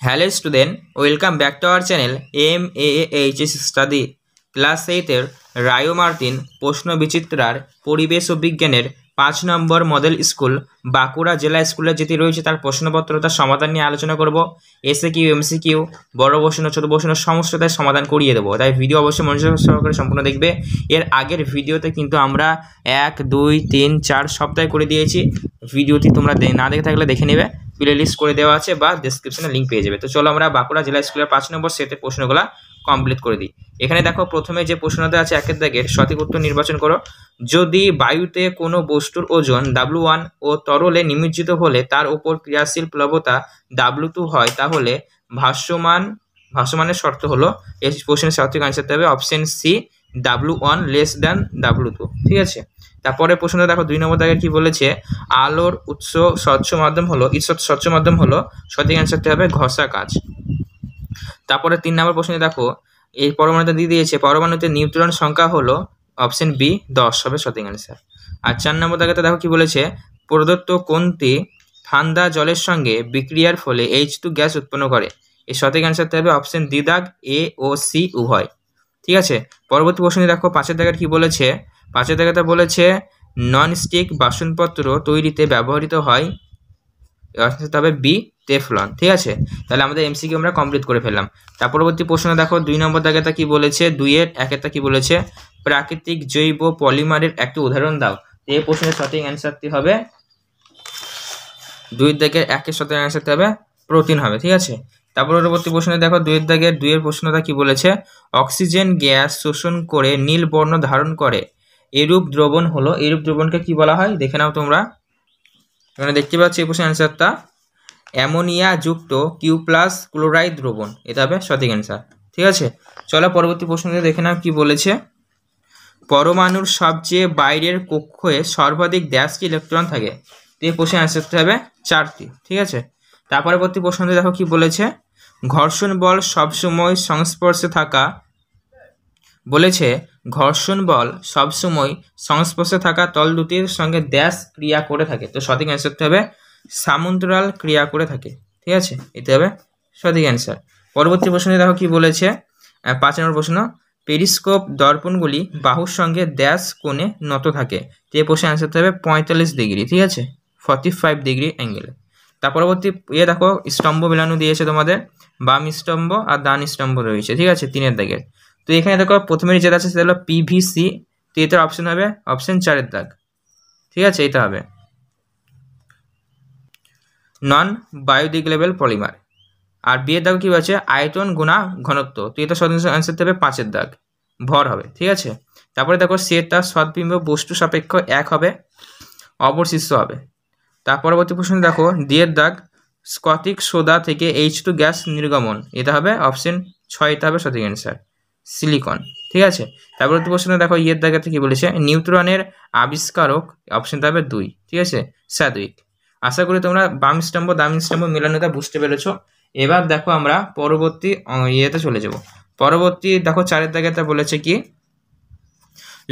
Hello student, welcome back to our channel MAAHS study class 8-এর রায়ো Martin প্রশ্ন বিচিত্রার পরিবেশ ও বিজ্ঞানের 5 নম্বর মডেল স্কুল বাঁকুড়া জেলা স্কুলে যেটি রয়েছে তার প্রশ্নপত্র তার সমাধান নিয়ে আলোচনা করব। SAQ MCQ বড় প্রশ্ন ছোট প্রশ্ন সমস্ত তাই সমাধান করিয়ে দেবো, তাই ভিডিও অবশ্যই মনোযোগ সহকারে সম্পূর্ণ দেখবে। এর আগের ভিডিওতে কিন্তু আমরা 1, 2, 3, 4 সপ্তাহে করে দিয়েছি। ভিডিওটি তোমরা না দেখে থাকলে দেখে নেবে, প্লে লিস্ট করে দেওয়া আছে বা ডেসক্রিপশনে লিঙ্ক পেয়ে যাবে। তো চলো আমরা বাঁকুড়া জেলা স্কুলের 5 নম্বর সেটের প্রশ্নগুলো কমপ্লিট করে দিই। এখানে দেখো প্রথমে যে প্রশ্নটা আছে একের দাগের সঠিক উত্তর নির্বাচন করো। যদি বায়ুতে কোনো বস্তুর ওজন W1 ও তরলে নিমজ্জিত হলে তার উপর ক্রিয়াশীল প্লবতা W2 হয়, তাহলে ভাসমানের শর্ত হলো, এই প্রশ্নের সঠিক আনসারটা হবে option C, W1 less than W2। ঠিক আছে, তারপরে প্রশ্নটা দেখো 2 নম্বর দাগের কি বলেছে, আলোর উৎস স্বচ্ছ মাধ্যম হলো স্বচ্ছ মাধ্যম হলো, সঠিক অ্যান্সারটি হবে ঘষা কাচ। তারপরে 3 নম্বর প্রশ্নে দেখো এই পরমাণুতে দিয়ে দিয়েছে পরমাণুতে নিউট্রন সংখ্যা হলো অপশন বি 10 হবে সঠিক অ্যান্সার। আর 4 নম্বর দাগেতে দেখো কি বলেছে, প্রদত্ত কোনটি ঠান্ডা জলের সঙ্গে বিক্রিয়ার ফলে H2 গ্যাস উৎপন্ন করে, এই সঠিক অ্যান্সারটি হবে অপশন ডি দাগ, এ ও সি উভয়। ঠিক আছে, পরবর্তী প্রশ্নে দেখো 5 দাগের কি বলেছে, 5 দাগেতে বলেছে ননস্টিক বাসনপত্র তৈরিতে ব্যবহৃত হয়, তবে বি টেফলন। ঠিক আছে, তাহলে আমাদের এমসিকিউ আমরা কমপ্লিট করে ফেললাম। তার পরবর্তী প্রশ্ন দেখো 2 নম্বর দাগেটা কি বলেছে, 2-এর 1-টা কি বলেছে, প্রাকৃতিক জৈব পলিমারের একটি উদাহরণ দাও। এই প্রশ্নের সঠিক অ্যান্সারটি হবে 2-এর দাগের 1-এর সঠিক অ্যান্সারটি হবে প্রোটিন হবে। ঠিক আছে, তারপর পরবর্তী প্রশ্নে দেখো 2-এর দাগের 2-এর প্রশ্নটা কি বলেছে, অক্সিজেন গ্যাস শোষণ করে নীল বর্ণ ধারণ করে এরূপ দ্রবণ হলো, এরূপ দ্রবণকে কি বলা হয় দেখে নাও তোমরা। এখানে দেখতে পাচ্ছি এই প্রশ্নের অ্যান্সারটা অ্যামোনিয়া যুক্ত কিউ প্লাস ক্লোরাইড দ্রবণ, এটা হবে সঠিক অ্যান্সার। ঠিক আছে, চলো পরবর্তী প্রশ্নটি দেখে নাও কি বলেছে, পরমাণুর সবচেয়ে বাইরের কক্ষে সর্বাধিক 10টি ইলেকট্রন থাকে, এই প্রশ্নের অ্যান্সারটা হবে 4টি। ঠিক আছে, তার পরবর্তী প্রশ্নটি দেখো কি বলেছে, ঘর্ষণ বল সবসময় সংস্পর্শে থাকা, বলেছে ঘর্ষণ বল সবসময় সংস্পর্শে থাকা তল দুটির সঙ্গে ড্যাশ ক্রিয়া করে থাকে, তো সঠিক অ্যান্সারটা হবে সামন্তরাল ক্রিয়া করে থাকে। ঠিক আছে, এটা হবে সঠিক অ্যান্সার। পরবর্তী প্রশ্নে দেখো কি বলেছে, 5 নম্বর প্রশ্ন, পেরিস্কোপ দর্পণগুলি বাহুর সঙ্গে ড্যাশ কোণে নত থাকে, তো এই প্রশ্নের অ্যান্সারটা হবে 45 ডিগ্রি। ঠিক আছে, 45 ডিগ্রি অ্যাঙ্গেলে। তার পরবর্তী দেখো স্তম্ভ মেলানো দিয়েছে তোমাদের, বাম স্তম্ভ আর ডান স্তম্ভ রয়েছে। ঠিক আছে, 3-এর দাগের। তো এখানে দেখো প্রথমে যেটা আছে সেটা হলো PVC, তো এটার অপশন হবে অপশন 4-এর দাগ। ঠিক আছে, এটা হবে নন বায়োডিগ্রেডেবল পলিমার। আর বিয়ের দাগ কি আছে, আয়তন গুণা ঘনত্ব, তো এটা সঠিক অ্যান্সার হবে 5-এর দাগ, ভর হবে। ঠিক আছে, তারপরে দেখো সেটা সদ্বিম্ব বস্তু সাপেক্ষ 1 হবে, অবশিষ্ট হবে। তার পরবর্তী প্রশ্ন দেখো ডিয়ের দাগ, স্কটিক সোডা থেকে H2 গ্যাস নির্গমন, এটা হবে অপশন 6, এটা হবে সঠিক অ্যান্সার সিলিকন। ঠিক আছে, তারপর প্রশ্ন দেখো ইয়ের দাগেতে কি বলেছে, নিউট্রনের আবিষ্কারক, অপশনটা হবে 2। ঠিক আছে, স্যাডউইক। আশা করি তোমরা বাম স্তম্ভ ডান স্তম্ভ মেলানোটা বুঝতে পেরেছো। এবার দেখো আমরা পরবর্তী ইয়েতে চলে যাব। পরবর্তী দেখো 4-এর দাগেতে বলেছে কি,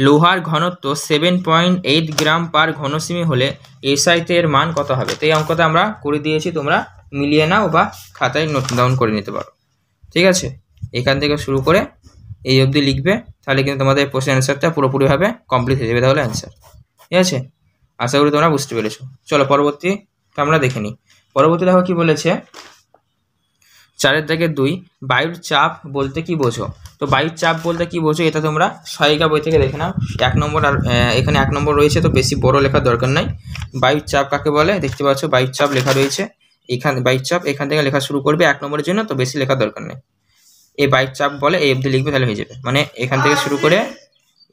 লোহার ঘনত্ব 7.8 গ্রাম পার ঘনসেমি হলে এসআইতে এর মান কত হবে, তো এই অঙ্কটা আমরা করে দিয়েছি, তোমরা মিলিয়ে নাও বা খাতায় নোট ডাউন করে নিতে পারো। ঠিক আছে, এখান থেকে শুরু করে এই অবধি লিখবে, তাহলে কিন্তু তোমাদের প্রশ্নের অ্যান্সারটা পুরোপুরিভাবে কমপ্লিট হয়ে যাবে, তাহলে অ্যান্সার। ঠিক আছে, আশা করি তোমরা বুঝতে পেরেছো। চলো পরবর্তীটা আমরা দেখে নিই। পরবর্তী দেখো কি বলেছে, 4-এর দাগের 2, বায়ুর চাপ বলতে কি বোঝো, তো বায়ুর চাপ বলতে কি বোঝো এটা তোমরা সহায়িকা বই থেকে দেখে নাও। 1 নম্বর আর এখানে 1 নম্বর রয়েছে, তো বেশি বড় লেখার দরকার নাই। বায়ুর চাপ কাকে বলে দেখতে পাচ্ছ, বায়ুর চাপ লেখা রয়েছে এখানে, বায়ুর চাপ এখান থেকে লেখা শুরু করবে 1 নম্বরের জন্য, তো বেশি লেখার দরকার নেই। এই বায়ুর চাপ বলে এই অবধি লিখবে, তাহলে হয়ে যাবে, মানে এখান থেকে শুরু করে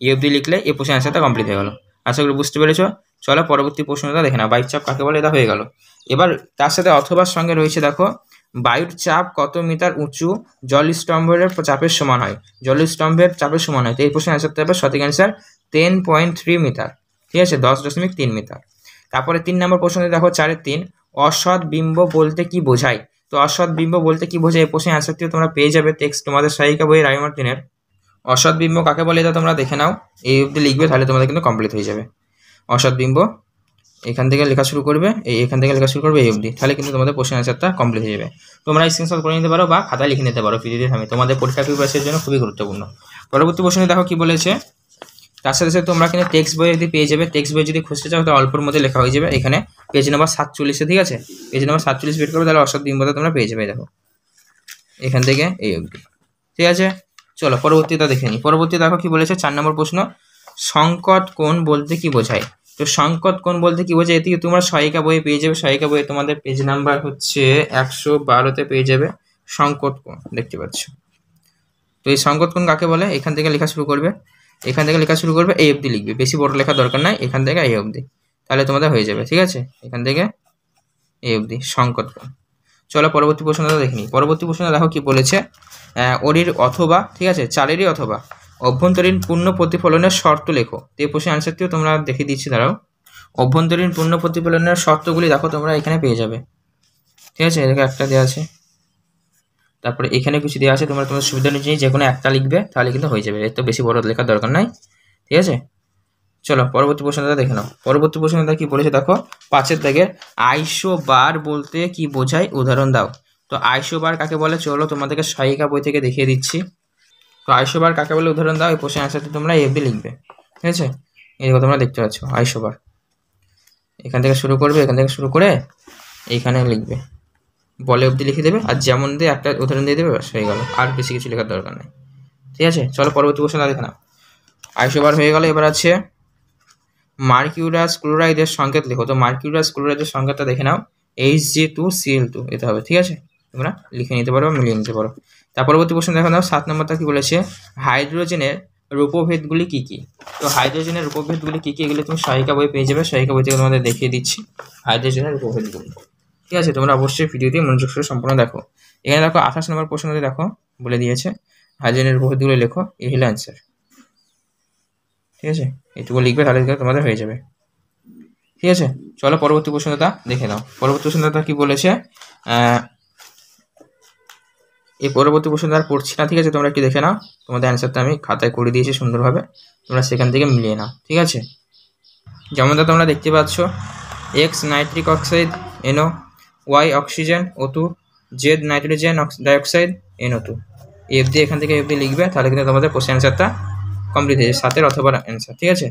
এই অবধি লিখলে এই প্রশ্নের অ্যান্সারটা কমপ্লিট হয়ে গেল। আশা করি বুঝতে পেরেছো। চলো পরবর্তী প্রশ্নটা দেখে নাও, বায়ুর চাপ কাকে বলে এটা হয়ে গেল। এবার তার সাথে অথবার সঙ্গে রয়েছে দেখো, বায়ুর চাপ কত মিটার উঁচু জলস্তম্ভের চাপের সমান হয়, জলস্তম্ভের চাপের সমান হয়, তো এই প্রশ্নের অ্যান্সারটা হবে সঠিক অ্যান্সার 10.3 মিটার। ঠিক আছে, 10.3 মিটার। তারপরে 3 নম্বর প্রশ্নটি দেখো 4-এর 3, অসৎ বিম্ব বলতে কি বোঝায়, তো অসৎ বিম্ব বলতে কি বোঝায় এই প্রশ্নের অ্যান্সারটিও তোমরা পেয়ে যাবে টেক্সট তোমাদের সহায়িকা বই রায়ো মার্টিনের। অসৎ বিম্ব কাকে বলে এটা তোমরা দেখে নাও, এই অবধি লিখবে, তাহলে তোমাদের কিন্তু কমপ্লিট হয়ে যাবে। অসৎ বিম্ব এখান থেকে লেখা শুরু করবে, এখান থেকে লেখা শুরু করবে এই অবধি, তাহলে কিন্তু তোমাদের কোশ্চেন আনসারটা কমপ্লিট হয়ে যাবে। তোমরা স্ক্রিনশট করে নিতে পারো বা খাতায় লিখে নিতে পারো ভিডিওতে থামে, তোমাদের পরীক্ষা প্রিপারেশনের জন্য খুবই গুরুত্বপূর্ণ। পরবর্তী প্রশ্নে দেখো কি বলেছে, তার সাথে সাথে তোমরা কিন্তু টেক্সট বই যদি পেয়ে যাবে, টেক্সট বই যদি খুঁজতে চাও তো অল্পের মধ্যে লেখা হয়ে যাবে এখানে পেজ নাম্বার 47, ঠিক আছে, পেজ নাম্বার 47 বের করবে, তাহলে অসাধ্য মধ্যে তোমরা পেয়ে যাবে। দেখো এখান থেকে এই অবধি, ঠিক আছে। চলো পরবর্তীটা দেখে নিই। পরবর্তী দেখো কি বলেছে, 4 নম্বর প্রশ্ন, সংকট কোণ বলতে কি বোঝায়? তো সংকট কোণ বলতে কি বোঝায়, এদিকে তোমরা সহায়িকা বইয়ে পেয়ে যাবে, সহায়িকা বইয়ে তোমাদের পেজ নাম্বার হচ্ছে 112-তে পেয়ে যাবে সংকট কোণ, দেখতে পাচ্ছ। তো এই সংকট কোণ কাকে বলে, এখান থেকে লেখা শুরু করবে, এখান থেকে লেখা শুরু করবে, এই অবধি লিখবে, বেশি বড় লেখা দরকার নাই, এখান থেকে এই অবধি, তাহলে তোমাদের হয়ে যাবে, ঠিক আছে, এখান থেকে এই অবধি সংকট কোণ। চলো পরবর্তী প্রশ্নটা দেখে নিই। পরবর্তী প্রশ্নটা দেখো কি বলেছে, ওরির অথবা, ঠিক আছে, চালেরই অথবা অভ্যন্তরীণ পূর্ণ প্রতিফলনের শর্ত লেখো। তো এই প্রশ্নের আনসারটিও তোমরা দেখে দিচ্ছি, দাঁড়াও। অভ্যন্তরীণ পূর্ণ প্রতিফলনের শর্তগুলি দেখো তোমরা এখানে পেয়ে যাবে, ঠিক আছে, এখানে একটা দেওয়া আছে, তারপরে এখানে কিছু দেওয়া আছে, তোমরা তোমার সুবিধা অনুযায়ী যে কোনো একটা লিখবে, তাহলে কিন্তু হয়ে যাবে, এর তো বেশি বড় লেখার দরকার নাই, ঠিক আছে। চলো পরবর্তী প্রশ্নটা দেখে নাও। পরবর্তী প্রশ্নটা কি বলেছে দেখো, 5-এর দাগের আইসোবার বলতে কি বোঝায়, উদাহরণ দাও। তো আইসোবার কাকে বলে চলো তোমাদেরকে সহায়িকা বই থেকে দেখিয়ে দিচ্ছি। তো আইসোবার কাকে বলে উদাহরণ দাও, এই প্রশ্নের আনসারটি তোমরা এই অবধি লিখবে, ঠিক আছে, এইগুলো তোমরা দেখতে পাচ্ছ আইসোবার, এখান থেকে শুরু করবে, এখান থেকে শুরু করে এইখানে লিখবে, বলে অবধি লিখে দেবে, আর যেমন দিয়ে একটা উদাহরণ দিয়ে দেবে, হয়ে গেল, আর বেশি কিছু লেখার দরকার নেই, ঠিক আছে। চলো পরবর্তী প্রশ্নটা দেখে নাও। আইসোবার হয়ে গেল, এবার আছে মার্কিউরাস ক্লোরাইডের সংকেত লেখো। তো মার্কিউরাস ক্লোরাইডের সংকেতটা দেখে নাও, Hg2Cl2 এটা হবে, ঠিক আছে, তোমরা লিখে নিতে পারো, মিলিয়ে নিতে পারো। তার পরবর্তী প্রশ্ন দেখো নাও, 7 নম্বরটা কি বলেছে, হাইড্রোজেনের রূপভেদগুলি কি কি? তো হাইড্রোজেনের রূপভেদগুলি কি কি, এগুলো তুমি সহায়িকা বই পেয়ে যাবে, সহায়িকা বই থেকে তোমাদের দেখিয়ে দিচ্ছি হাইড্রোজেনের রূপভেদগুলি, ঠিক আছে। তোমরা অবশ্যই ভিডিওটি মনোযোগ সহ সম্পূর্ণ দেখো। এখানে দেখো 28 নম্বর প্রশ্নটি দেখো বলে দিয়েছে, হাইড্রোজেনের রূপভেদগুলি লেখো, এই হলো অ্যান্সার, ঠিক আছে, এটুকু লিখবে, তাহলে তোমাদের হয়ে যাবে, ঠিক আছে। চলো পরবর্তী প্রশ্নটা দেখে নাও। পরবর্তী প্রশ্নটা কি বলেছে, এই পরবর্তী প্রশ্নটা আর পড়ছি না, ঠিক আছে, তোমরা একটু দেখে নাও, তোমাদের অ্যান্সারটা আমি খাতায় করে দিয়েছি সুন্দরভাবে, তোমরা সেখান থেকে মিলিয়ে নাও, ঠিক আছে। যেমনটা তোমরা দেখতে পাচ্ছ, X nitric oxide NO, Y oxygen O2, Z nitrogen dioxide NO2, FD এখান থেকে এফডি লিখবে, তাহলে কিন্তু তোমাদের কোশ্চেন অ্যান্সারটা কমপ্লিট হয়েছে, 7-এর অথবা অ্যান্সার, ঠিক আছে।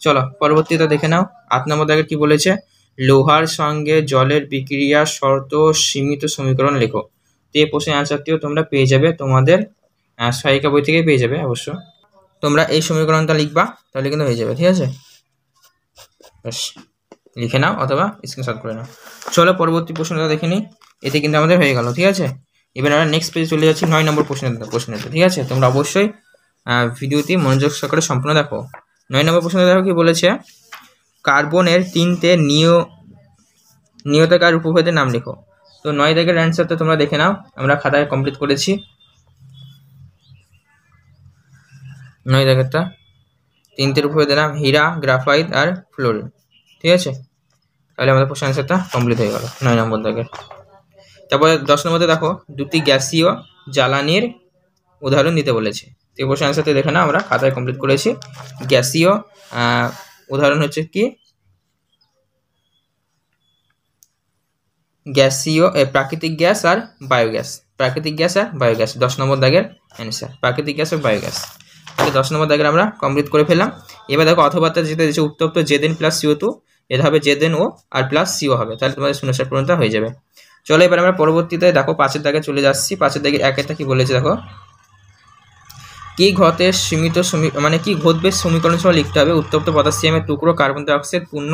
চলো পরবর্তীটা দেখে নাও। 8 নম্বর দাগে কি বলেছে, লোহার সঙ্গে জলের বিক্রিয়া শর্ত সীমিত সমীকরণ লেখো। তো এই প্রশ্নের অ্যান্সারটিও তোমরা পেয়ে যাবে তোমাদের সহায়িকা বই থেকে পেয়ে যাবে, অবশ্য তোমরা এই সমীকরণটা লিখবা, তাহলে কিন্তু হয়ে যাবে, ঠিক আছে, ব্যাস লিখে নাও অথবা স্ক্রিনশট করে নাও। চলো পরবর্তী প্রশ্নটা দেখে নিই, এতে কিন্তু আমাদের হয়ে গেল, ঠিক আছে। এবার আমরা নেক্সট পেজে চলে যাচ্ছি 9 নম্বর প্রশ্নটা, ঠিক আছে, তোমরা অবশ্যই ভিডিওটি মনোযোগ সহকারে সম্পূর্ণ দেখো। 9 নম্বর প্রশ্ন দেখো কি বলেছে, কার্বনের 3টে নিয়তাকার উপভেদের নাম লেখো। তো 9 দাগের অ্যান্সারটা তোমরা দেখে নাও, আমরা খাতায় কমপ্লিট করেছি 9 দাগেরটা, 3টের উপভেদের নাম হীরা, গ্রাফাইট আর ফ্লোরিন, ঠিক আছে, তাহলে আমাদের প্রশ্ন অ্যান্সারটা কমপ্লিট হয়ে গেল 9 নম্বর দাগের। তারপরে 10 নম্বরে দেখো, দুটি গ্যাসীয় জ্বালানির উদাহরণ দিতে বলেছে। তো এই প্রশ্ন অ্যান্সারটা দেখে না, আমরা খাতায় কমপ্লিট করেছি। গ্যাসীয় উদাহরণ হচ্ছে কি, গ্যাসীয় প্রাকৃতিক গ্যাস আর বায়োগ্যাস, প্রাকৃতিক গ্যাস আর বায়োগ্যাস 10 নম্বর দাগের অ্যান্সার, প্রাকৃতিক গ্যাস আর বায়োগ্যাস। তাহলে 10 নম্বর দাগের আমরা কমপ্লিট করে ফেললাম। এবার দেখো অথবাটা যেটা দিয়েছে উত্তপ্ত জেদেন প্লাস CO2, এটা হবে জেদেন ও আর প্লাস CO হবে, তাহলে তোমাদের 0 পূরণটা হয়ে যাবে। চলো এবার আমরা পরবর্তীতে দেখো 5-এর দাগে চলে যাচ্ছি। 5-এর দাগে 1-এটা কি বলেছে দেখো, কি ঘটে সীমিত মানে কি ঘটবে সমীকরণ সহ লিখতে হবে। উত্তপ্ত পটাশিয়ামের টুকরো কার্বন ডাই অক্সাইড পূর্ণ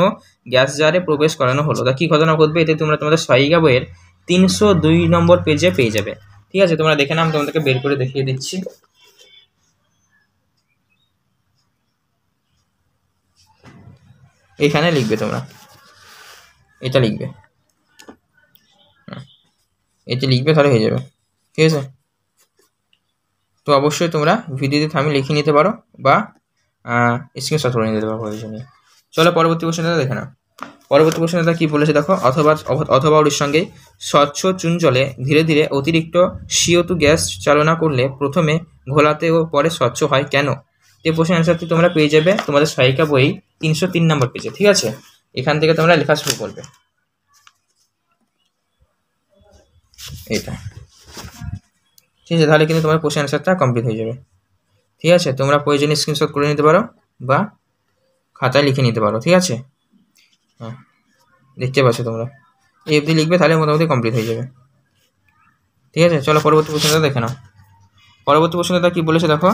গ্যাস জারে প্রবেশ করানো হলো, তা কি ঘটনা ঘটবে, এতে তোমরা তোমাদের সহায়িকা বইয়ের 302 নম্বর পেজে পেয়ে যাবে, ঠিক আছে। তোমরা দেখে নাও, আমি তোমাদেরকে বের করে দেখিয়ে দিচ্ছি। এইখানে লিখবে তোমরা, এটা লিখবে, এতে লিখবে, তাহলে হয়ে যাবে, ঠিক আছে। তো অবশ্যই তোমরা ভিডিওতে থামিয়ে লিখে নিতে পারো বা স্ক্রিনশট করে নিতে পারো প্রয়োজনীয়। চলো পরবর্তী প্রশ্নটা দেখে নাও। পরবর্তী প্রশ্নটা কি বলেছে দেখো, অথবা ওর সঙ্গে স্বচ্ছ চুন জলে ধীরে ধীরে অতিরিক্ত CO2 গ্যাস চালনা করলে প্রথমে ঘোলাতে ও পরে স্বচ্ছ হয় কেন? এই প্রশ্নের অ্যান্সারটি তোমরা পেয়ে যাবে তোমাদের সহায়িকা বই 303 নম্বর পেজে, ঠিক আছে। এখান থেকে তোমরা লেখা শুরু করবে এটা, ঠিক আছে। তাহলে কিন্তু তোমার কোশ্চেন অ্যান্সারটা কমপ্লিট হয়ে যাবে, ঠিক আছে। তোমরা প্রয়োজনীয় স্ক্রিনশট করে নিতে পারো বা খাতায় লিখে নিতে পারো, ঠিক আছে। হ্যাঁ, দেখতে পাচ্ছ তোমরা এই অবধি লিখবে, তাহলে মোটামুটি কমপ্লিট হয়ে যাবে, ঠিক আছে। চলো পরবর্তী প্রশ্নটা দেখে নাও। পরবর্তী প্রশ্নটা কি বলেছে দেখো,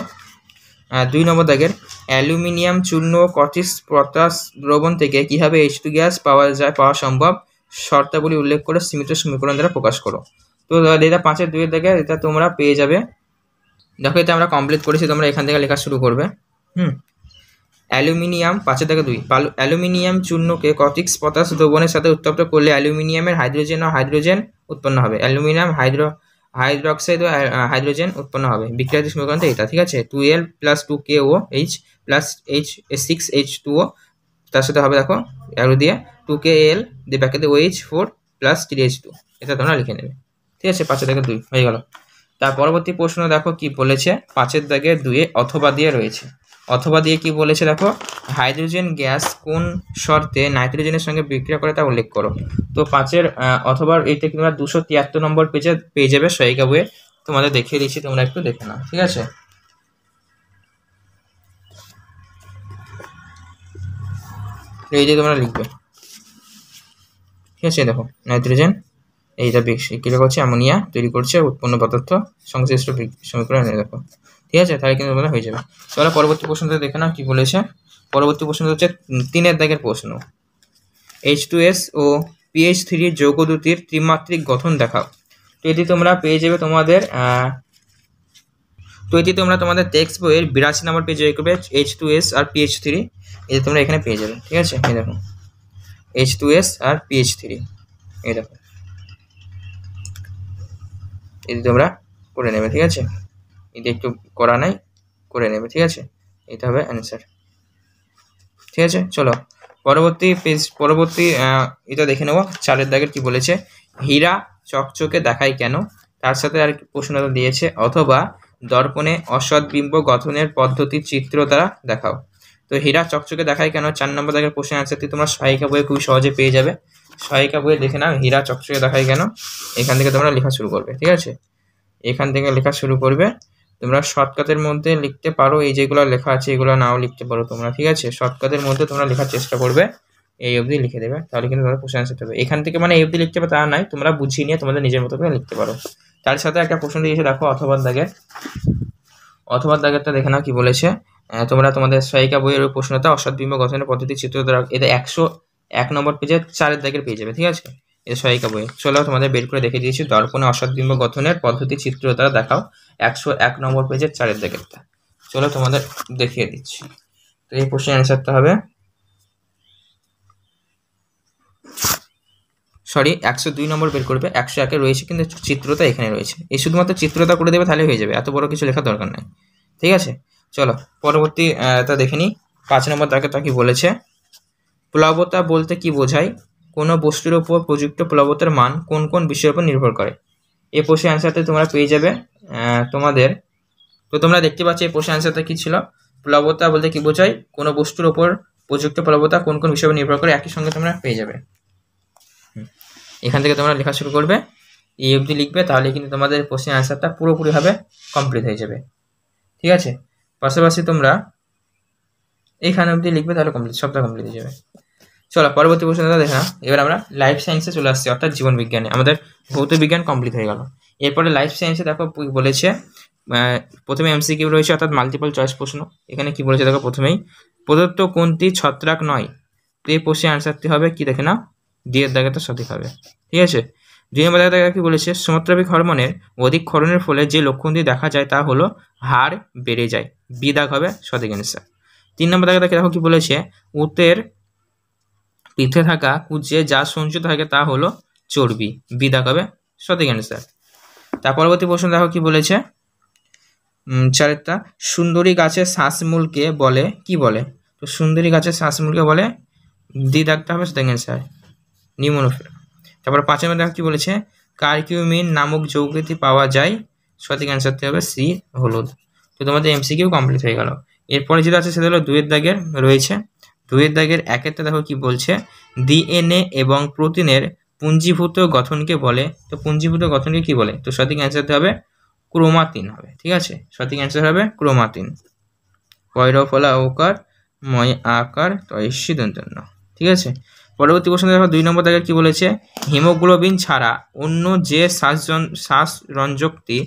2 নম্বর দাগের, অ্যালুমিনিয়াম চূর্ণ ও কটিস পটাশ দ্রবণ থেকে কীভাবে H2 গ্যাস পাওয়া সম্ভব, শর্তাবলী উল্লেখ করে সীমিত সমীকরণ দ্বারা প্রকাশ করো। তো এটা 5-এর 2-এর দাগে এটা তোমরা পেয়ে যাবে। দেখো এটা আমরা কমপ্লিট করেছি, তোমরা এখান থেকে লেখা শুরু করবে। অ্যালুমিনিয়াম 5-এর দাগে 2, অ্যালুমিনিয়াম চূর্ণকে কটিক্স পটাশ দ্রবণের সাথে উত্তপ্ত করলে অ্যালুমিনিয়ামের হাইড্রোজেন ও হাইড্রোজেন উৎপন্ন হবে, অ্যালুমিনিয়াম হাইড্রোক্সাইড ও হাইড্রোজেন উৎপন্ন হবে। বিক্রিয়াটি সমীকরণটা এটা, ঠিক আছে। 2L + 2KOH + 6H2O, তার সাথে হবে দেখো অ্যারো দিয়ে 2KL দিয়ে ব্যাকেটে OH4 + 3H2, এটা তোমরা লিখে নেবে, ঠিক আছে। 5-এর দাগে 2 হয়ে গেল। তার পরবর্তী প্রশ্ন দেখো কি বলেছে, 5-এর দাগে 2-এ অথবা দিয়ে রয়েছে। অথবা দিয়ে কি বলেছে দেখো, হাইড্রোজেন গ্যাস কোন শর্তে নাইট্রোজেনের সঙ্গে বিক্রিয়া করে তা উল্লেখ করো। তো 5-এর অথবা এইটা তোমরা 273 নম্বর পেজে পেয়ে যাবে সহায়িকা বইয়ে, তোমাদের দেখিয়ে দিচ্ছি, তোমরা একটু দেখে নাও, ঠিক আছে। এই যে তোমরা লিখবে, ঠিক আছে। দেখো নাইট্রোজেন এইটা বিক্রিয়া করছে, অ্যামোনিয়া তৈরি করছে, উৎপন্ন পদার্থ সংশ্লিষ্ট সমীকরণ দেখো, ঠিক আছে। তাহলে কিন্তু তোমরা হয়ে যাবে। তাহলে পরবর্তী প্রশ্নটা দেখে নাও কি বলেছে। পরবর্তী প্রশ্নটা হচ্ছে 3-এর দাগের প্রশ্ন, H2S ও PH3 যৌগ দুটির ত্রিমাত্রিক গঠন দেখাও। তো এটি তোমরা পেয়ে যাবে তোমাদের তোমাদের টেক্সট বইয়ের 82 নম্বর পেজে করবে H2S আর PH3, এই তোমরা এখানে পেয়ে যাবে, ঠিক আছে। এই দেখো H2S আর PH3, এই দেখো এই তোমরা করে নেবে, ঠিক আছে। এটা একটু করা নাই, করে নেবে, ঠিক আছে। এটা হবে অ্যান্সার, ঠিক আছে। চলো পরবর্তী এটা দেখে নেবো। 4-এর দাগের কি বলেছে, হীরা চকচকে দেখায় কেন, তার সাথে আর প্রশ্নটা দিয়েছে, অথবা দর্পণে অসৎ বিম্ব গঠনের পদ্ধতির চিত্র দ্বারা দেখাও। তো হীরা চকচকে দেখায় কেন 4 নম্বর দাগের প্রশ্নের অ্যান্সারটি তোমরা সহায়িকা বইয়ে খুব সহজে পেয়ে যাবে। সহায়িকা বইয়ে দেখে নাও হীরা চকচকে দেখায় কেন, এখান থেকে তোমরা লেখা শুরু করবে, ঠিক আছে। এখান থেকে লেখা শুরু করবে, তোমরা শর্টকাটের মধ্যে লিখতে পারো, এই যেগুলো লেখা আছে এগুলো নাও লিখতে পারো তোমরা, ঠিক আছে। শর্টকাটের মধ্যে তোমরা লেখার চেষ্টা করবে, এই অবধি লিখে দেবে, তাহলে কিন্তু তোমরা কোশ্চেন আনসার হবে। এখান থেকে মানে এই অবধি লিখতে পারো তা নাই, তোমরা বুঝিয়ে নিয়ে তোমাদের নিজের মতো করে লিখতে পারো। তার সাথে একটা প্রশ্ন দিয়েছে দেখো অথবার দাগেরটা দেখে নাও কি বলেছে। তোমরা তোমাদের সহায়িকা বইয়ের ওই প্রশ্নটা অসৎ বিম্ব গঠনের পদ্ধতি চিত্র দ্বারা, এটা 101 নম্বর পেজে 4-এর দাগের পেয়ে যাবে, ঠিক আছে। এটা সহায়িকা বই। চলো তোমাদের বের করে দেখে দিয়েছি, দর্পণে অসৎ বিম্ব গঠনের পদ্ধতি চিত্র দ্বারা দেখাও, 101 নম্বর পেজের 4-এর দাগেরটা। চলো তোমাদের দেখিয়ে দিচ্ছি। তো এই প্রশ্নের অ্যান্সারটা হবে 102 নম্বর বের করবে, 101-এ রয়েছে কিন্তু চিত্রটা এখানে রয়েছে, এই শুধুমাত্র চিত্রটা করে দেবে তাহলে হয়ে যাবে, এত বড় কিছু লেখার দরকার নেই, ঠিক আছে। চলো পরবর্তী তা দেখে নিই। 5 নম্বর দাগেরটা কি বলেছে, প্লবতা বলতে কি বোঝায়, কোনো বস্তুর উপর প্রযুক্ত প্লবতার মান কোন কোন বিষয়ের উপর নির্ভর করে। এই প্রশ্নের অ্যান্সারটা তোমরা পেয়ে যাবে তোমাদের। তো তোমরা দেখতে পাচ্ছ এই প্রশ্নের অ্যান্সারটা কি ছিল, প্লবতা বলতে কি বোঝায়, কোনো বস্তুর উপর প্রযুক্ত প্লবতা কোন কোন বিষয়ের উপর নির্ভর করে, একই সঙ্গে তোমরা পেয়ে যাবে। এখান থেকে তোমরা লেখা শুরু করবে, এই অবধি লিখবে, তাহলে কিন্তু তোমাদের প্রশ্নের অ্যান্সারটা পুরোপুরিভাবে কমপ্লিট হয়ে যাবে, ঠিক আছে। পাশাপাশি তোমরা এইখানে অবধি লিখবে, তাহলে সবটা কমপ্লিট হয়ে যাবে। চলো পরবর্তী প্রশ্নটা দেখে না। এবার আমরা লাইফ সায়েন্সে চলে আসছি, অর্থাৎ জীবন বিজ্ঞানে। আমাদের ভৌত বিজ্ঞান কমপ্লিট হয়ে গেল। এরপরে লাইফ সায়েন্সে দেখো বলেছে, প্রথমে এমসিকিউ রয়েছে, অর্থাৎ মাল্টিপল চয়েস প্রশ্ন। এখানে কি বলেছে দেখো, প্রথমেই প্রদত্ত কোনটি ছত্রাক নয়। তো এই প্রশ্নের অ্যান্সারটি হবে কি দেখে না, D-এর দাগেটা সঠিক হবে, ঠিক আছে। 2 নম্বর দাগে কি বলেছে, সোমাত্রাবিক হরমোনের অধিক ক্ষরণের ফলে যে লক্ষণটি দেখা যায় তা হলো হাড় বেড়ে যায়, বি দাগ হবে সঠিক অ্যান্সার। 3 নম্বর দাগে দেখো কি বলেছে, উটের পিঠে থাকা কুচে যা সঞ্চিত থাকে তা হলো চর্বি, বি দাগ হবে সঠিক অ্যান্সার। তার পরবর্তী প্রশ্ন দেখো কি বলেছে, 4-টা, সুন্দরী গাছের শ্বাসমূলকে বলে কি বলে। তো সুন্দরী গাছের শ্বাসমূলকে বলে, ডি দাগটা হবে সঠিক অ্যান্সার, নিউমোনোফিল। তারপর 5 নম্বর দেখো কি বলেছে, কারকিউমিন নামক যৌগটি পাওয়া যায়, সঠিক অ্যান্সারটি হবে সি, হলুদ। তো তোমাদের এমসিকিউ কমপ্লিট হয়ে গেল। এরপরে যেটা আছে সেটা হলো 2-এর দাগের রয়েছে, 2 দাগের 1 দেখো কি বলছে, ডিএনএ এবং প্রোটিনের পুঞ্জীভূত গঠনকে বলে। তো পুঞ্জীভূত গঠনকে কি বলে? তো সঠিক অ্যান্সারটা হবে ক্রোমাটিন হবে। ঠিক আছে, সঠিক অ্যান্সার হবে ক্রোমাটিন। পয়রফলা ওকার ময় আকার তয়সি দন্তন্য। ঠিক আছে, পরবর্তী প্রশ্ন দেখো 2 নম্বর দাগের কি বলেছে, হিমোগ্লোবিন ছাড়া অন্য যে শ্বাসরঞ্জকটি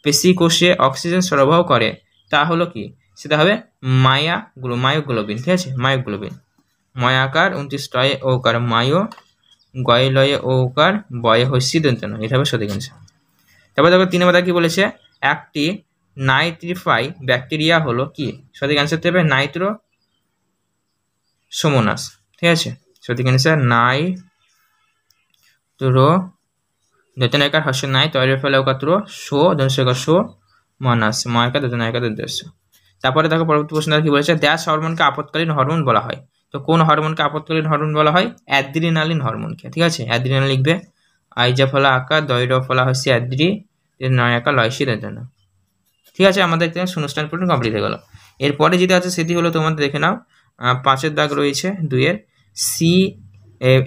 পেশিকোষে অক্সিজেন সরবরাহ করে তা হলো কি? সেটা হবে মায়োগ্লোবিন। ঠিক আছে, মায়োগ্লোবিন। ময়াকার 29 টয়ে ওকার মায়ো, গয়ে লয়ে ওকার বয়ে হস্যি দন্তন্য, এটা হবে সঠিক অ্যান্সার। তারপর দেখো 3 নম্বর দাগে কি বলেছে, একটি নাইট্রিফাই ব্যাকটেরিয়া হলো কি? সঠিক অ্যান্সার দেবে নাইট্রোসোমোনাস। ঠিক আছে, সঠিক অ্যান্সার নাইট্রো দন্তনায়কার হস্য নাই তৈরি ফেলে ওকাত্র শো দংশক শো মানাস মায়কা দন্তনায়কা দন্তস্য। তারপরে দেখো পরবর্তী প্রশ্ন কি বলেছে, ড্যাশ হরমোনকে আপৎকালীন হরমোন বলা হয়। তো কোন হরমোনকে আপৎকালীন হরমোন বলা হয়? অ্যাড্রিনালিন হরমোনকে। ঠিক আছে, অ্যাড্রিনালিন লিখবে, আইজা ফলা আকা দৈর ফলা হচ্ছে অ্যাড্রি নয়াকা লয়সি দন্তন্য। ঠিক আছে, আমাদের শূন্যস্থান পূরণ কমপ্লিট হয়ে গেল। এরপরে যেটা আছে সেটি হলো তোমাদের দেখে নাও, 5 দাগ রয়েছে 2 সি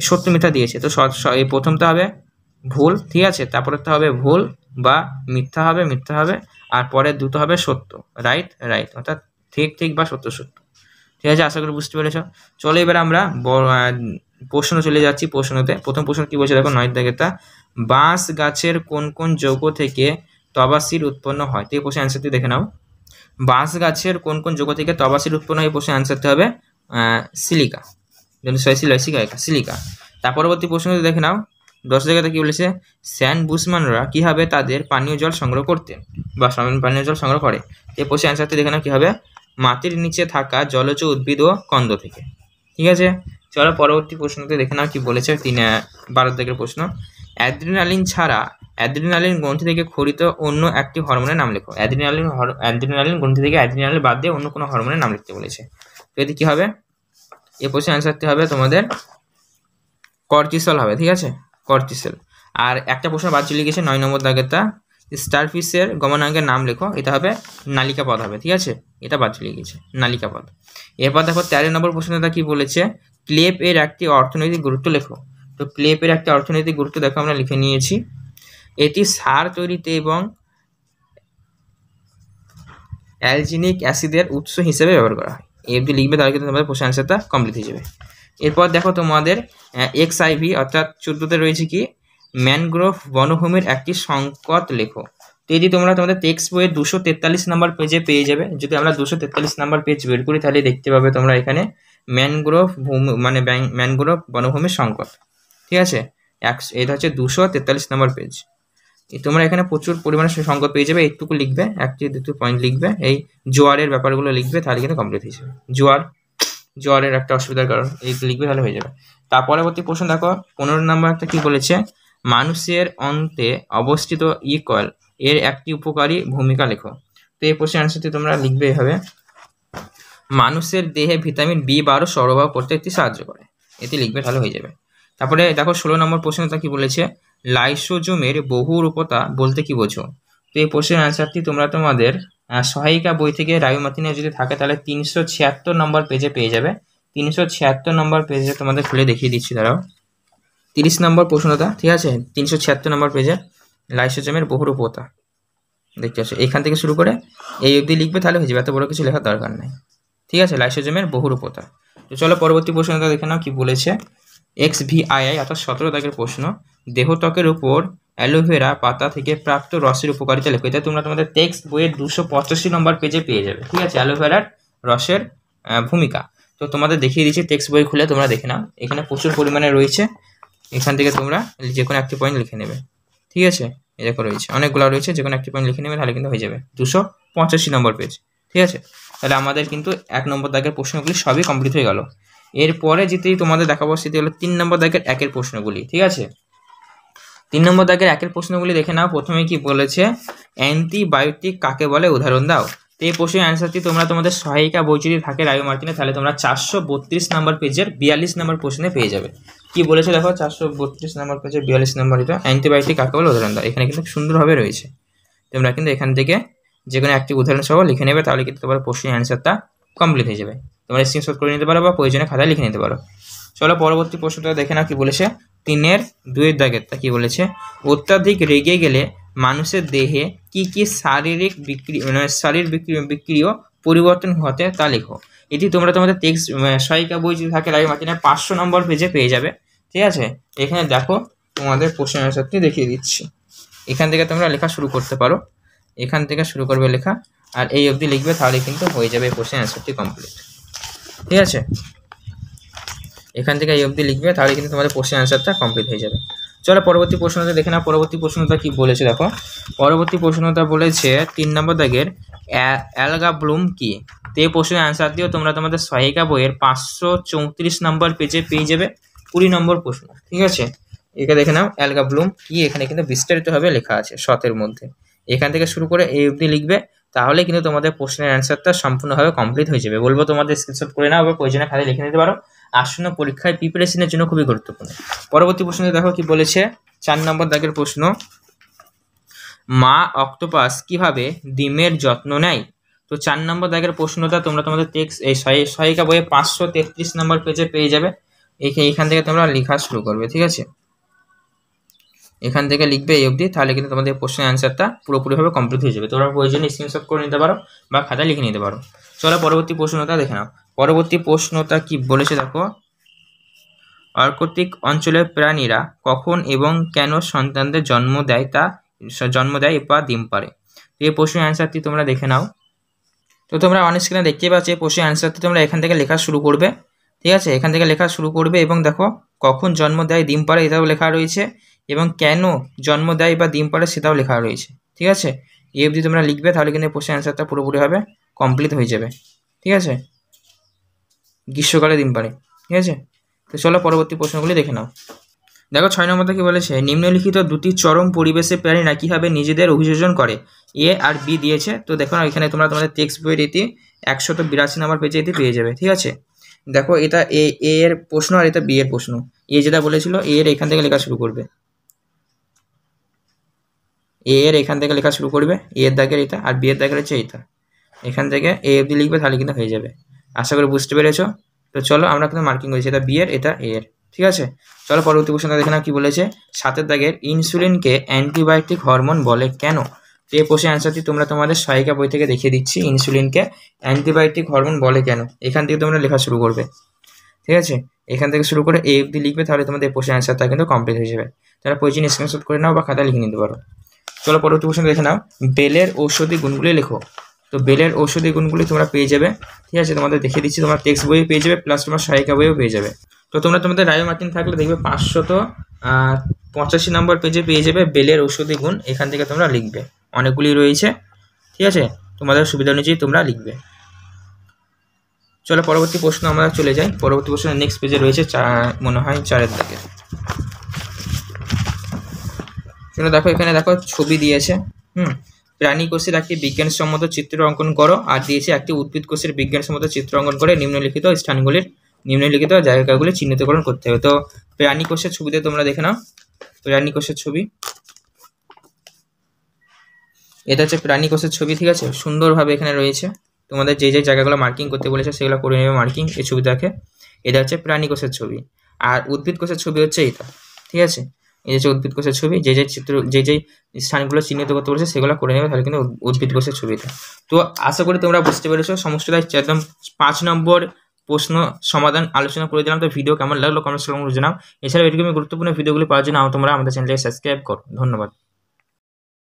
সত্য মিথ্যা দিয়েছে। তো এই প্রথমটা হবে ভুল। ঠিক আছে, তারপরেরটা হবে ভুল বা মিথ্যা হবে, আর পরের দুটো হবে সত্য, রাইট, অর্থাৎ ঠিক বা সত্য। ঠিক আছে, আশা করি বুঝতে পেরেছ। চলো এবার আমরা প্রশ্ন চলে যাচ্ছি। প্রশ্নতে প্রথম প্রশ্ন কি বলছে দেখো, 9 দাগেরটা, বাঁশ গাছের কোন কোন যৌগ থেকে তবাসির উৎপন্ন হয়? তো এই প্রশ্নের অ্যান্সারটি দেখে নাও, বাঁশ গাছের কোন কোন যৌগ থেকে তবাসির উৎপন্ন হয়? এই প্রশ্নের অ্যান্সারটি হবে সিলিকা, সিলিকা। তার পরবর্তী প্রশ্নটি দেখে নাও, 10 জায়গাতে কি বলেছে, স্যান বুসমানরা কিভাবে তাদের পানীয় জল সংগ্রহ করতেন বা পানীয় জল সংগ্রহ করে? এই প্রশ্নের অ্যান্সারটি দেখে নাও কি হবে, মাটির নিচে থাকা জলজ উদ্ভিদ ও কন্দ থেকে। ঠিক আছে, চলো পরবর্তী প্রশ্নতে দেখে নাও কি বলেছে। 12 দাগের প্রশ্ন, অ্যাড্রিনালিন ছাড়া অ্যাড্রিনালিন গ্রন্থি থেকে খরিত অন্য একটি হরমোনের নাম লেখো। অ্যাড্রিনালিন গ্রন্থি থেকে অ্যাড্রিনালিন বাদ দিয়ে অন্য কোনো হরমোনের নাম লিখতে বলেছে। তো এটি কি হবে? এই প্রশ্নের অ্যান্সারটি হবে তোমাদের কর্টিসল হবে। ঠিক আছে, কর্টিসল। আর একটা প্রশ্ন বাদ চলে গেছে 9 নম্বর দাগেরটা, স্টারফিশের গমনাঙ্গের নাম লেখো। এটা হবে নালিকাপদ হবে। ঠিক আছে, এটা বাদ চলে গেছে, নালিকাপদ। এরপর দেখো 13 নম্বর প্রশ্নটা কি বলেছে, ক্লেপ এর একটি অর্থনৈতিক গুরুত্ব লেখো। তো ক্লেপের একটি অর্থনৈতিক গুরুত্ব দেখো আমরা লিখে নিয়েছি, এটি সার তৈরিতে এবং অ্যালজিনিক অ্যাসিডের উৎস হিসেবে ব্যবহার করা হয়। এফডি লিখবে, তাহলে কিন্তু তোমাদের প্রশ্ন অ্যান্সারটা কমপ্লিট হয়ে যাবে। এরপর দেখো তোমাদের XIV অর্থাৎ 14তে রয়েছে কি, ম্যানগ্রোভ বনভূমির একটি সংকট লেখো। তো এটি তোমরা তোমাদের টেক্সট বইয়ের 243 নম্বর পেজে পেয়ে যাবে। যদি আমরা 243 নম্বর পেজ বের করি তাহলে দেখতে পাবে তোমরা এখানে ম্যানগ্রোভ বনভূমির সংকট। ঠিক আছে, এটা হচ্ছে 243 নম্বর পেজ। তোমরা এখানে প্রচুর পরিমাণে সংকট পেয়ে যাবে। এইটুকু লিখবে, 1-2 পয়েন্ট লিখবে, এই জোয়ারের ব্যাপারগুলো লিখবে, তাহলে কিন্তু কমপ্লিট হয়ে যাবে। জোয়ারের একটা অসুবিধার কারণ, এই লিখবে তাহলে হয়ে যাবে। তার পরবর্তী প্রশ্ন দেখো 15 নম্বর একটা কি বলেছে, মানুষের অন্তে অবস্থিত কয়েল এর একটি উপকারী ভূমিকা লেখো। তো এই প্রশ্নের অ্যান্সারটি তোমরা লিখবে এভাবে, মানুষের দেহে ভিটামিন B12 সরবরাহ করতে এটি সাহায্য করে। এটি লিখবে, তাহলে হয়ে যাবে। তারপরে দেখো 16 নম্বর প্রশ্নটা কি বলেছে, লাইসোজোমের বহুরূপতা বলতে কি বোঝো? তো এই প্রশ্নের অ্যান্সারটি তোমরা তোমাদের সহায়িকা বই থেকে রায়ুমাতিনে যদি থাকে তাহলে 376 নম্বর পেজে পেয়ে যাবে। 376 নম্বর পেজে তোমাদের খুলে দেখিয়ে দিচ্ছি, দাঁড়াও। 30 নম্বর প্রশ্নটা, ঠিক আছে, 376 নম্বর পেজে লাইসোজোমের বহুরূপতা দেখতে আছে। এখান থেকে শুরু করে এই অবধি লিখবে, তাহলে হয়ে যাবে, এত বড় কিছু লেখার দরকার নেই। ঠিক আছে, লাইসোজোমের বহুরূপতা। তো চলো পরবর্তী প্রশ্নটা দেখে নাও কি বলেছে, XVII অর্থাৎ 17 দাগের প্রশ্ন, দেহত্বকের উপর অ্যালোভেরা পাতা থেকে প্রাপ্ত রসের উপকারিতা লেখো। এটা তোমরা তোমাদের টেক্সট বইয়ের 285 নম্বর পেজে পেয়ে যাবে। ঠিক আছে, অ্যালোভেরার রসের ভূমিকা। তো তোমাদের দেখিয়ে দিচ্ছি, টেক্সট বই খুলে তোমরা দেখে নাও, এখানে প্রচুর পরিমাণে রয়েছে। এখান থেকে তোমরা যে কোনো একটি পয়েন্ট লিখে নেবে। ঠিক আছে, এরকম রয়েছে, অনেকগুলো রয়েছে, যে কোনো একটি পয়েন্ট লিখে নেবে, তাহলে কিন্তু হয়ে যাবে। 285 নম্বর পেজ। ঠিক আছে, তাহলে আমাদের কিন্তু 1 নম্বর দাগের প্রশ্নগুলি সবই কমপ্লিট হয়ে গেল। এরপরে যেতেই তোমাদের দেখাবো সেটি হলো 3 নম্বর দাগের 1-এর প্রশ্নগুলি। ঠিক আছে, 3 নম্বর দাগের 1-এর প্রশ্নগুলি দেখে নাও। প্রথমে কি বলেছে, অ্যান্টিবায়োটিক কাকে বলে, উদাহরণ দাও। তো এই প্রশ্নের অ্যান্সারটি তোমরা তোমাদের সহায়িকা বই যদি থাকে রায়ুমার্টিনে, তাহলে তোমরা 432 নম্বর পেজের 42 নম্বর প্রশ্নে পেয়ে যাবে। কি বলেছে দেখো, 432 নম্বর পেজের 42 নম্বর, এটা অ্যান্টিবায়োটিক কাকে বলে উদাহরণ দাও। এখানে কিন্তু সুন্দরভাবে রয়েছে, তোমরা কিন্তু এখান থেকে যে কোনো একটি উদাহরণ সহ লিখে নেবে, তাহলে কিন্তু তোমার প্রশ্নের অ্যান্সারটা কমপ্লিট হয়ে যাবে। তোমরা স্ক্রিনশট করে নিতে পারো বা প্রয়োজনে খাতায় লিখে নিতে পারো। চলো পরবর্তী প্রশ্নটা দেখে নাও কি বলেছে। 3-2 দাগেরটা কি বলেছে, অত্যাধিক রেগে গেলে মানুষের দেহে কি কি শারীরিক বিক্রিয় পরিবর্তন ঘটে তা লেখো। এটি তোমরা তোমাদের টেক্সট সহায়িকা বই যদি থাকে রায় মার্টিনের 500 নম্বর পেজে পেয়ে যাবে। ঠিক আছে, এখানে দেখো তোমাদের প্রশ্নের অ্যান্সারটি দেখিয়ে দিচ্ছি। এখান থেকে তোমরা লেখা শুরু করতে পারো, এখান থেকে শুরু করবে লেখা, আর এই অবধি লিখবে, তাহলে কিন্তু হয়ে যাবে এই প্রশ্নের অ্যান্সারটি কমপ্লিট। ঠিক আছে, এখান থেকে এই অবধি লিখবে, তাহলে কিন্তু তোমাদের প্রশ্নের অ্যান্সারটা কমপ্লিট হয়ে যাবে। চলো পরবর্তী প্রশ্নটা দেখে নাও। পরবর্তী প্রশ্নটা কি বলেছে দেখো। পরবর্তী প্রশ্নটা বলেছে 3 নম্বর দাগের অ্যালগা ব্লুম কি। তো এই প্রশ্নের অ্যান্সার দিয়েও তোমরা তোমাদের সহায়িকা বইয়ের 534 নম্বর পেজে পেয়ে যাবে 20 নম্বর প্রশ্ন। ঠিক আছে, এখানে দেখে নাও অ্যালগা ব্লুম কি, এখানে কিন্তু বিস্তারিতভাবে লেখা আছে শতের মধ্যে। এখান থেকে শুরু করে এই অবধি লিখবে, তাহলে কিন্তু তোমাদের প্রশ্নের অ্যান্সারটা সম্পূর্ণভাবে কমপ্লিট হয়ে যাবে। বলবো তোমাদের স্ক্রিনশট করে নাও বা প্রয়োজনে খাতায় লিখে নিতে পারো, আসন্ন পরীক্ষায় প্রিপারেশনের জন্য খুবই গুরুত্বপূর্ণ। পরবর্তী প্রশ্নে দেখো কি বলেছে, 4 নম্বর দাগের প্রশ্ন, মা অক্টোপাস কিভাবে ডিমের যত্ন নেয়। তো 4 নম্বর দাগের প্রশ্নটা তোমরা তোমাদের টেক্সট এই সহায়িকা বইয়ে 533 নম্বর পেজে পেয়ে যাবে। এখান থেকে তোমরা লেখা শুরু করবে। ঠিক আছে, এখান থেকে লিখবে এই অবধি, তাহলে কিন্তু তোমাদের প্রশ্নের অ্যান্সারটা পুরোপুরিভাবে কমপ্লিট হয়ে যাবে। তোমরা প্রয়োজনে স্ক্রিনশট করে নিতে পারো বা খাতায় লিখে নিতে পারো। চলো পরবর্তী প্রশ্নটা দেখে নাও। পরবর্তী প্রশ্নটা কি বলেছে দেখো, আর্কটিক অঞ্চলের প্রাণীরা কখন এবং কেন সন্তানদের জন্ম দেয় বা ডিম পাড়ে। এই প্রশ্নের অ্যান্সারটি তোমরা দেখে নাও। তো তোমরা অন স্ক্রিনে দেখতে পাচ্ছ এই প্রশ্নের অ্যান্সারটি তোমরা এখান থেকে লেখা শুরু করবে। ঠিক আছে, এখান থেকে লেখা শুরু করবে এবং দেখো কখন জন্ম দেয় ডিম পাড়ে এটাও লেখা রয়েছে, এবং কেন জন্ম দেয় বা ডিম পাড়ে সেটাও লেখা রয়েছে। ঠিক আছে, এই অবধি তোমরা লিখবে, তাহলে কিন্তু প্রশ্নের অ্যান্সারটা পুরোপুরিভাবে কমপ্লিট হয়ে যাবে। ঠিক আছে, গ্রীষ্মকালে ডিম পাড়ে। ঠিক আছে, তো চলো পরবর্তী প্রশ্নগুলি দেখে নাও। দেখো 6 নম্বরটা কি বলেছে, নিম্নলিখিত দুটি চরম পরিবেশে প্রাণীরা কীভাবে নিজেদের অভিযোজন করে। এ আর বি দিয়েছে। তো দেখো না, এখানে তোমরা তোমাদের টেক্সট বইয়ের এটি 182 নম্বর পেজে এটি পেয়ে যাবে। ঠিক আছে, দেখো এটা এ এর প্রশ্ন আর এটা বি এর প্রশ্ন। এ যেটা বলেছিল এ এর এখান থেকে লেখা শুরু করবে, এ এর এখান থেকে লেখা শুরু করবে, এ এর দাগের এটা, আর বি এর দাগের হচ্ছে এইটা। এখান থেকে এ অবধি লিখবে, তাহলে কিন্তু হয়ে যাবে। আশা করি বুঝতে পেরেছো। তো চলো আমরা কিন্তু মার্কিং করেছি, এটা বি এর, এটা এ এর। ঠিক আছে, চলো পরবর্তী প্রশ্নটা দেখে নাও কি বলেছে, 7 দাগের ইনসুলিনকে অ্যান্টিবায়োটিক হরমোন বলে কেন। তো এই প্রশ্নের অ্যান্সারটি তোমরা তোমাদের সহায়িকা বই থেকে দেখিয়ে দিচ্ছি, ইনসুলিনকে অ্যান্টিবায়োটিক হরমোন বলে কেন। এখান থেকে তোমরা লেখা শুরু করবে। ঠিক আছে, এখান থেকে শুরু করে এ অবধি লিখবে, তাহলে তোমাদের এই প্রশ্নের অ্যান্সারটা কিন্তু কমপ্লিট হয়ে যাবে। তারা প্রয়োজনে স্ক্রিনশট করে নাও বা খাতায় লিখে নিতে পারো। চলো পরবর্তী প্রশ্ন দেখে নাও, বেলের ঔষধি গুণগুলি লেখো। তো বেলের ঔষধি গুণগুলি তোমরা পেয়ে যাবে। ঠিক আছে, তোমাদের দেখিয়ে দিচ্ছি, তোমরা টেক্সট বইয়ে পেয়ে যাবে, প্লাস তোমার সহায়িকা বইও পেয়ে যাবে। তো তোমরা তোমাদের রায় মার্টিন থাকলে দেখবে 585 নম্বর পেজে পেয়ে যাবে বেলের ঔষধি গুণ। এখান থেকে তোমরা লিখবে, অনেকগুলি রয়েছে। ঠিক আছে, তোমাদের সুবিধা অনুযায়ী তোমরা লিখবে। চলো পরবর্তী প্রশ্ন আমরা চলে যাই। পরবর্তী প্রশ্ন নেক্সট পেজে রয়েছে, মনে হয় 4 দাগের। চলো দেখো, এখানে দেখো ছবি দিয়েছে। প্রাণী কোষের একটি বিজ্ঞানসম্মত চিত্র অঙ্কন করো, আর দিয়েছে একটি উদ্ভিদ কোষের বিজ্ঞানসম্মত চিত্র অঙ্কন করে নিম্নলিখিত জায়গাগুলি চিহ্নিতকরণ করতে হবে। তো প্রাণী কোষের ছবিতে তোমরা দেখে নাও, প্রাণী কোষের ছবি, এটা হচ্ছে প্রাণী কোষের ছবি। ঠিক আছে, সুন্দরভাবে এখানে রয়েছে। তোমাদের যে জায়গাগুলো মার্কিং করতে বলেছে সেগুলো করে নেবে মার্কিং এই ছবি দেখে। এটা হচ্ছে প্রাণী কোষের ছবি, আর উদ্ভিদ কোষের ছবি হচ্ছে এটা। ঠিক আছে, এই হচ্ছে উদ্ভিদ কোষের ছবি, যে স্থানগুলো চিহ্নিত করতে বলেছে সেগুলো করে নেবে, তাহলে কিন্তু উদ্ভিদ কোষের ছবিটা। তো আশা করি তোমরা বুঝতে পেরেছো সমস্তটা। একদম 5 নম্বর প্রশ্ন সমাধান আলোচনা করে দিলাম। তো ভিডিও কেমন লাগলো কমেন্ট করে জানাও। এছাড়াও এরকম গুরুত্বপূর্ণ ভিডিওগুলি পাওয়ার জন্য তোমরা আমাদের চ্যানেলকে সাবস্ক্রাইব করো। ধন্যবাদ।